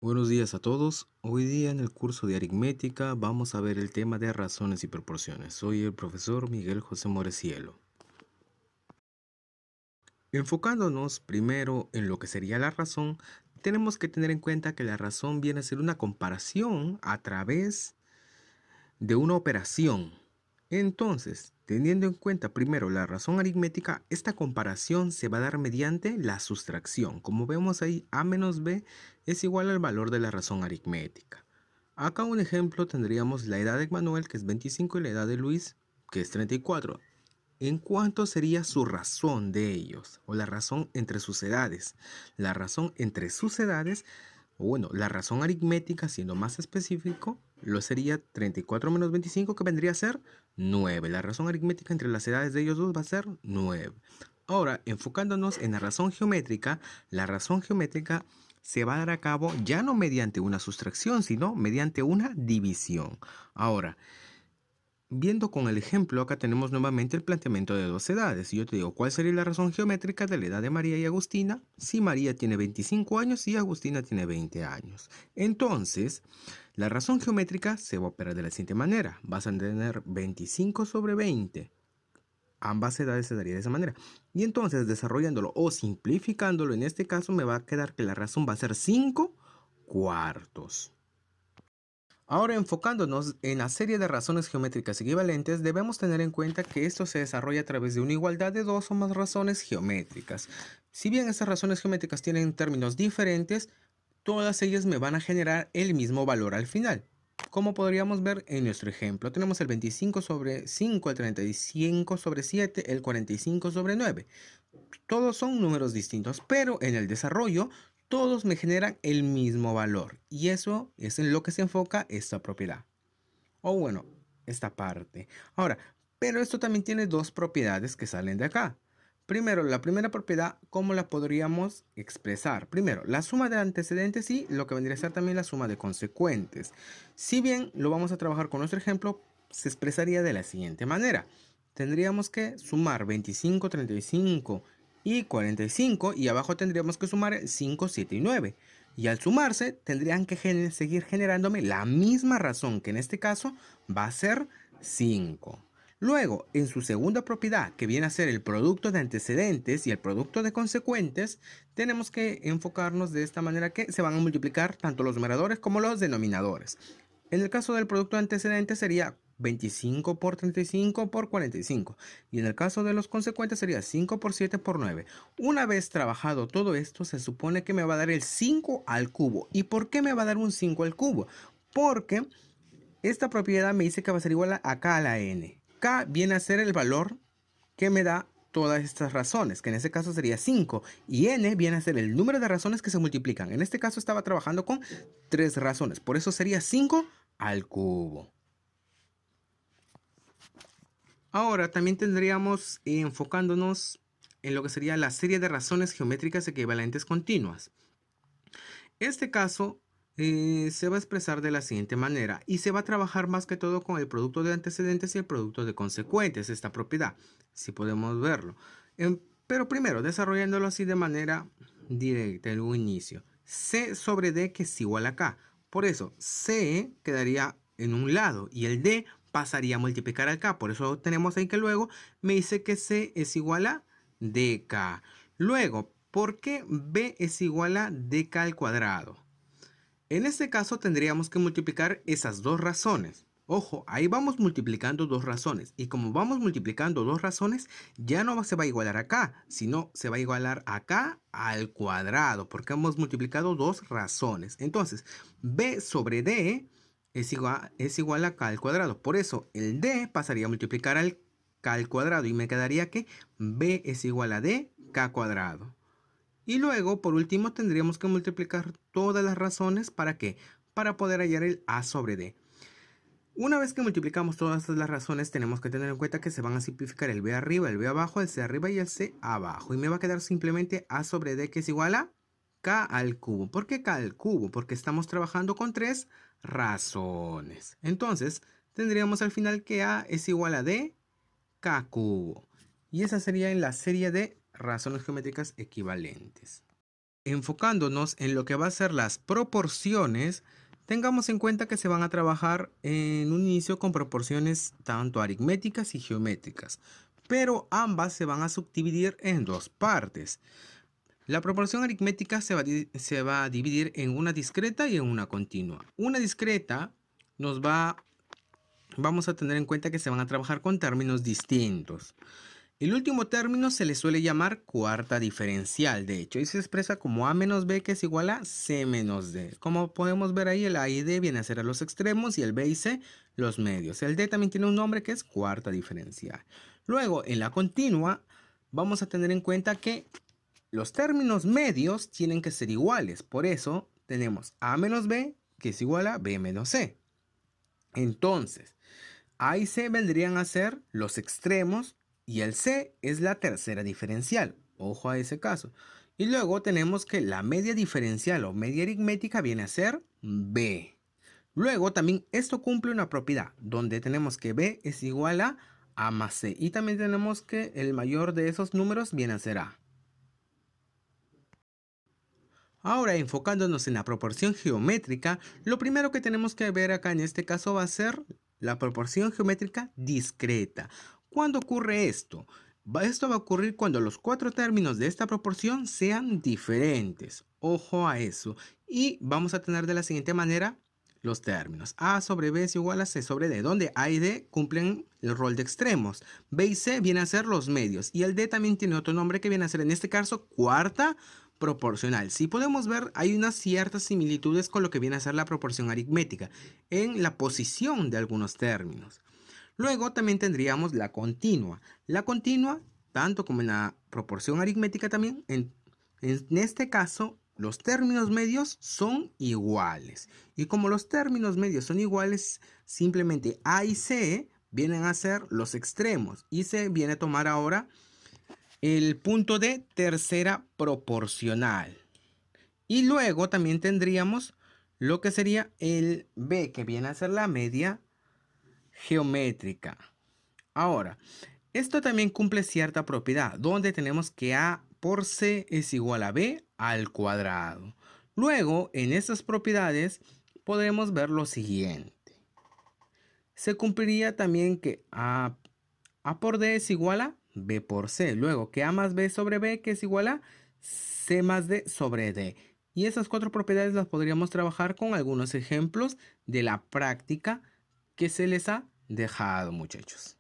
Buenos días a todos. Hoy día en el curso de aritmética vamos a ver el tema de razones y proporciones. Soy el profesor Miguel José Morecielo. Enfocándonos primero en lo que sería la razón, tenemos que tener en cuenta que la razón viene a ser una comparación a través de una operación. Entonces, teniendo en cuenta primero la razón aritmética, esta comparación se va a dar mediante la sustracción. Como vemos ahí, a menos b es igual al valor de la razón aritmética. Acá un ejemplo tendríamos la edad de Manuel, que es 25, y la edad de Luis, que es 34. ¿En cuánto sería su razón de ellos? O la razón entre sus edades. La razón entre sus edades, o bueno, la razón aritmética, siendo más específico, lo sería 34 menos 25, que vendría a ser 9. La razón aritmética entre las edades de ellos dos va a ser 9. Ahora, enfocándonos en la razón geométrica se va a dar a cabo ya no mediante una sustracción, sino mediante una división. Ahora, viendo con el ejemplo, acá tenemos nuevamente el planteamiento de dos edades. Y yo te digo, ¿cuál sería la razón geométrica de la edad de María y Agustina? Si María tiene 25 años y Agustina tiene 20 años. Entonces, la razón geométrica se va a operar de la siguiente manera. Vas a tener 25 sobre 20. Ambas edades se daría de esa manera. Y entonces, desarrollándolo o simplificándolo, en este caso me va a quedar que la razón va a ser 5 cuartos. Ahora, enfocándonos en la serie de razones geométricas equivalentes, debemos tener en cuenta que esto se desarrolla a través de una igualdad de dos o más razones geométricas. Si bien estas razones geométricas tienen términos diferentes, todas ellas me van a generar el mismo valor al final. Como podríamos ver en nuestro ejemplo, tenemos el 25 sobre 5, el 35 sobre 7, el 45 sobre 9. Todos son números distintos, pero en el desarrollo todos me generan el mismo valor. Y eso es en lo que se enfoca esta propiedad. O bueno, esta parte. Ahora, pero esto también tiene dos propiedades que salen de acá. Primero, la primera propiedad, ¿cómo la podríamos expresar? Primero, la suma de antecedentes y lo que vendría a ser también la suma de consecuentes. Si bien lo vamos a trabajar con nuestro ejemplo, se expresaría de la siguiente manera. Tendríamos que sumar 25, 35 y 45 y abajo tendríamos que sumar 5, 7 y 9. Y al sumarse tendrían que seguir generándome la misma razón, que en este caso va a ser 5. Luego, en su segunda propiedad, que viene a ser el producto de antecedentes y el producto de consecuentes, tenemos que enfocarnos de esta manera que se van a multiplicar tanto los numeradores como los denominadores. En el caso del producto de antecedentes sería 25 por 35 por 45. Y en el caso de los consecuentes sería 5 por 7 por 9. Una vez trabajado todo esto, se supone que me va a dar el 5 al cubo. ¿Y por qué me va a dar un 5 al cubo? Porque esta propiedad me dice que va a ser igual a K a la N. K viene a ser el valor que me da todas estas razones, que en este caso sería 5. Y N viene a ser el número de razones que se multiplican. En este caso estaba trabajando con 3 razones. Por eso sería 5 al cubo. Ahora también tendríamos enfocándonos en lo que sería la serie de razones geométricas equivalentes continuas. Este caso se va a expresar de la siguiente manera y se va a trabajar más que todo con el producto de antecedentes y el producto de consecuentes, esta propiedad, si podemos verlo. Pero primero, desarrollándolo así de manera directa en un inicio. C sobre D, que es igual a K. Por eso, C quedaría en un lado y el D pasaría a multiplicar al K. Por eso tenemos ahí que luego me dice que C es igual a DK. Luego, ¿por qué B es igual a DK al cuadrado? En este caso tendríamos que multiplicar esas dos razones. Ojo, ahí vamos multiplicando dos razones. Y como vamos multiplicando dos razones, ya no se va a igualar acá, sino se va a igualar acá al cuadrado, porque hemos multiplicado dos razones. Entonces, b sobre d es igual a k al cuadrado. Por eso, el d pasaría a multiplicar al k al cuadrado y me quedaría que b es igual a d k cuadrado. Y luego, por último, tendríamos que multiplicar todas las razones. ¿Para qué? Para poder hallar el a sobre d. Una vez que multiplicamos todas las razones, tenemos que tener en cuenta que se van a simplificar el b arriba, el b abajo, el c arriba y el c abajo. Y me va a quedar simplemente a sobre d, que es igual a k al cubo. ¿Por qué k al cubo? Porque estamos trabajando con tres razones. Entonces, tendríamos al final que a es igual a d k cubo. Y esa sería en la serie de razones geométricas equivalentes. enfocándonos en lo que va a ser las proporciones, tengamos en cuenta que se van a trabajar en un inicio con proporciones tanto aritméticas y geométricas, pero ambas se van a subdividir en dos partes. La proporción aritmética se va a dividir en una discreta y en una continua. Una discreta vamos a tener en cuenta que se van a trabajar con términos distintos. El último término se le suele llamar cuarta diferencial, de hecho, y se expresa como a menos b, que es igual a c menos d. Como podemos ver ahí, el a y d viene a ser a los extremos y el b y c los medios. El d también tiene un nombre que es cuarta diferencial. Luego, en la continua, vamos a tener en cuenta que los términos medios tienen que ser iguales. Por eso tenemos a menos b, que es igual a b menos c. Entonces, a y c vendrían a ser los extremos y el c es la tercera diferencial. Ojo a ese caso. Y luego tenemos que la media diferencial o media aritmética viene a ser b. Luego también esto cumple una propiedad donde tenemos que b es igual a más c. Y también tenemos que el mayor de esos números viene a ser a. Ahora, enfocándonos en la proporción geométrica, lo primero que tenemos que ver acá en este caso va a ser la proporción geométrica discreta. ¿Cuándo ocurre esto? Esto va a ocurrir cuando los cuatro términos de esta proporción sean diferentes. Ojo a eso. Y vamos a tener de la siguiente manera los términos. A sobre B es igual a C sobre D, donde A y D cumplen el rol de extremos. B y C vienen a ser los medios. Y el D también tiene otro nombre que viene a ser en este caso cuarta proporcional. Si podemos ver, hay unas ciertas similitudes con lo que viene a ser la proporción aritmética en la posición de algunos términos. Luego también tendríamos la continua. La continua, tanto como en la proporción aritmética también, en este caso, los términos medios son iguales. Y como los términos medios son iguales, simplemente A y C vienen a ser los extremos. Y C viene a tomar ahora el punto de tercera proporcional. Y luego también tendríamos lo que sería el B, que viene a ser la media geométrica. Ahora, esto también cumple cierta propiedad, donde tenemos que A por C es igual a B al cuadrado. Luego, en estas propiedades, podemos ver lo siguiente. Se cumpliría también que A por D es igual a B por C. Luego, que A más B sobre B, que es igual a C más D sobre D. Y esas cuatro propiedades las podríamos trabajar con algunos ejemplos de la práctica que se les ha dejado, muchachos.